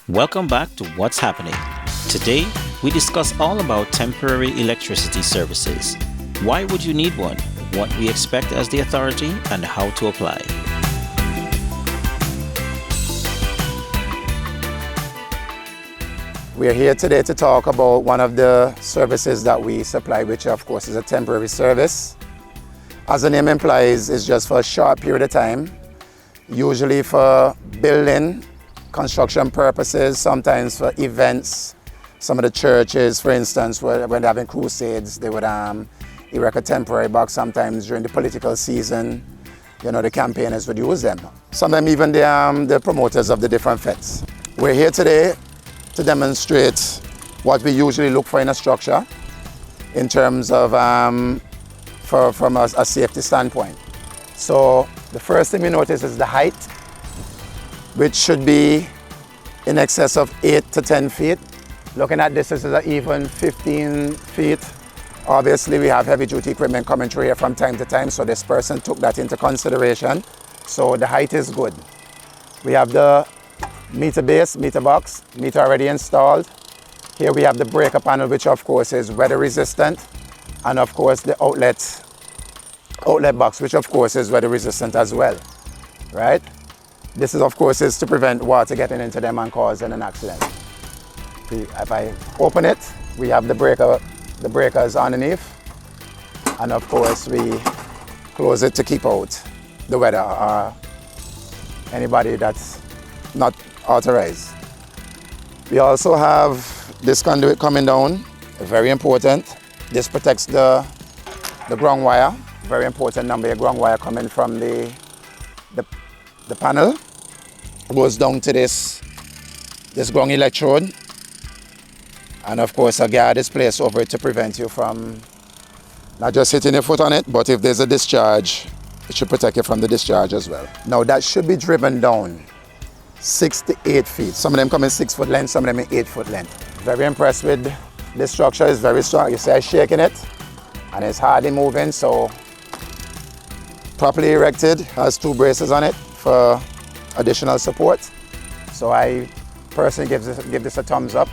Welcome back to What's Happening. Today, we discuss all about temporary electricity services. Why would you need one? What we expect as the authority and how to apply. We're here today to talk about one of the services that we supply, which of course is a temporary service. As the name implies, it's just for a short period of time, usually for building, construction purposes, sometimes for events. Some of the churches, for instance, when they're having crusades, they would erect a temporary box. Sometimes during the political season, the campaigners would use them. Sometimes even the promoters of the different fetes. We're here today to demonstrate what we usually look for in a structure in terms of from a safety standpoint. So the first thing we notice is the height, which should be in excess of 8 to 10 feet. Looking at this is even 15 feet. Obviously, we have heavy duty equipment coming through here from time to time, so this person took that into consideration. So the height is good. We have the meter base, meter box, meter already installed. Here we have the breaker panel, which of course is weather resistant. And of course the outlet box, which of course is weather resistant as well, right? This is of course is to prevent water getting into them and causing an accident. If I open it, we have the breakers underneath. And of course we close it to keep out the weather or anybody that's not authorized. We also have this conduit coming down, very important. This protects the ground wire, very important number of ground wire coming from the panel. Goes down to this ground electrode. And of course a guard is placed over it to prevent you from not just hitting your foot on it, but if there's a discharge, it should protect you from the discharge as well. Now that should be driven down 6 to 8 feet. Some of them come in 6 foot length, some of them in 8 foot length. Very impressed with this structure, it's very strong. You see I'm shaking it and it's hardly moving, so properly erected, has 2 braces on it for additional support. So I personally give this a thumbs up.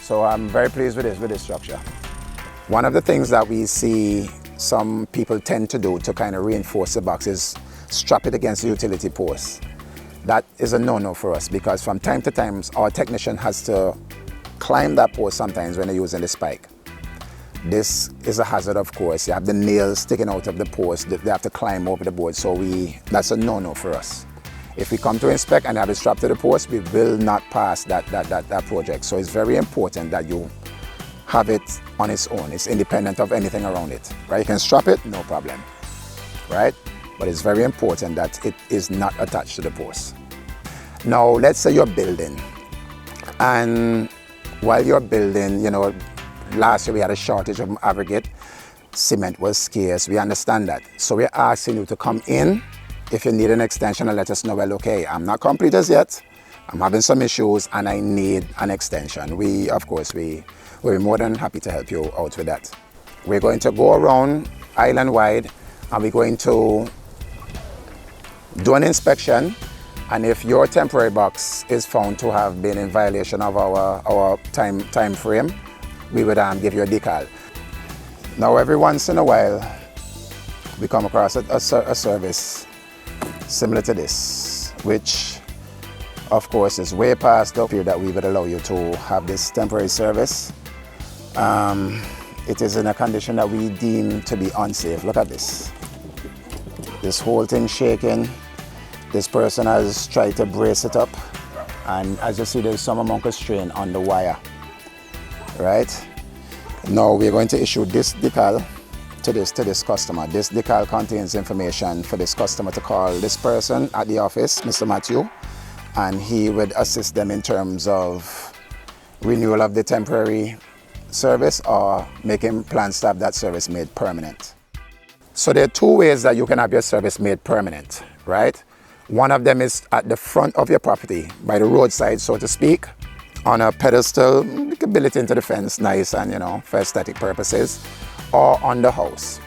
So I'm very pleased with this structure. One of the things that we see some people tend to do to kind of reinforce the box is strap it against the utility post. That is a no-no for us because from time to time our technician has to climb that post sometimes when they're using the spike. This is a hazard, of course. You have the nails sticking out of the post, they have to climb over the board, so that's a no-no for us. If we come to inspect and have it strapped to the post, we will not pass that project. So it's very important that you have it on its own. It's independent of anything around it, right? You can strap it, no problem, right? But it's very important that it is not attached to the post. Now, let's say you're building, and while you're building, last year we had a shortage of aggregate, cement was scarce, we understand that. So we're asking you to come in if you need an extension and let us know, well, okay, I'm not complete as yet, I'm having some issues and I need an extension. We're more than happy to help you out with that. We're going to go around island-wide and we're going to do an inspection, and if your temporary box is found to have been in violation of our time frame, we would give you a decal. Now every once in a while we come across a service similar to this, which of course is way past the period that we would allow you to have this temporary service. It is in a condition that we deem to be unsafe. Look at this. This whole thing shaking. This person has tried to brace it up, and as you see, there's some amount of strain on the wire, right? Now we're going to issue this decal to this customer. This decal contains information for this customer to call this person at the office, Mr. Matthew, and he would assist them in terms of renewal of the temporary service or making plans to have that service made permanent. So there are 2 ways that you can have your service made permanent, right? One of them is at the front of your property, by the roadside, so to speak, on a pedestal. You can build it into the fence, nice and, for aesthetic purposes, or on the house.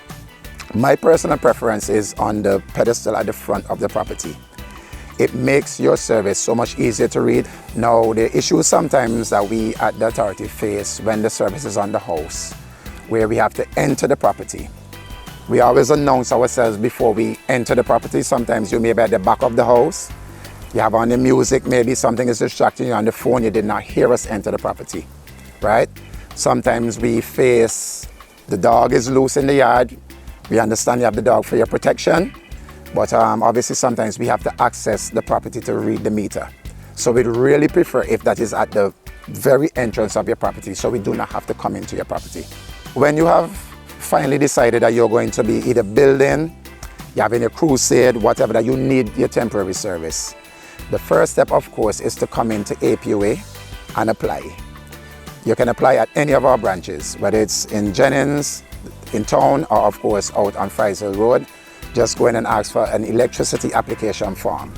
My personal preference is on the pedestal at the front of the property. It makes your service so much easier to read. Now, the issues sometimes that we at the authority face when the service is on the house, where we have to enter the property. We always announce ourselves before we enter the property. Sometimes you may be at the back of the house. You have on the music, maybe something is distracting you on the phone, you did not hear us enter the property, right? Sometimes we face the dog is loose in the yard. We understand you have the dog for your protection, but obviously sometimes we have to access the property to read the meter. So we'd really prefer if that is at the very entrance of your property, so we do not have to come into your property. When you have finally decided that you're going to be either building, you're having a crusade, whatever, that you need your temporary service, the first step, of course, is to come into APUA and apply. You can apply at any of our branches, whether it's in Jennings, in town, or of course out on Friesel Road. Just go in and ask for an electricity application form.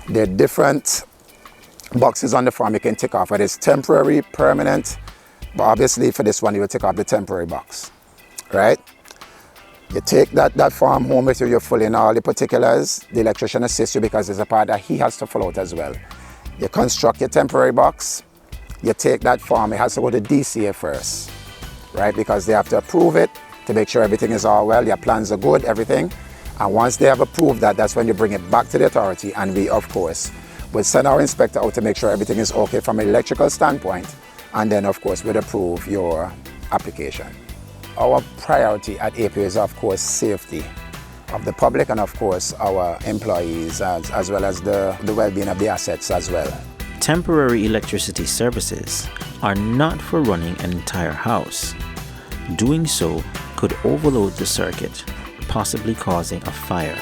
There are different boxes on the form you can tick off, whether it's temporary, permanent, but obviously for this one you will tick off the temporary box, right? You take that form home with you, you fill in all the particulars. The electrician assists you because there's a part that he has to fill out as well. You construct your temporary box, you take that form, it has to go to DCA first, right? Because they have to approve it to make sure everything is all well, your plans are good, everything. And once they have approved that, that's when you bring it back to the authority, and we, of course, will send our inspector out to make sure everything is okay from an electrical standpoint, and then, of course, we'll approve your application. Our priority at APUA is, of course, safety of the public and, of course, our employees, as well as the well-being of the assets as well. Temporary electricity services are not for running an entire house. Doing so could overload the circuit, possibly causing a fire.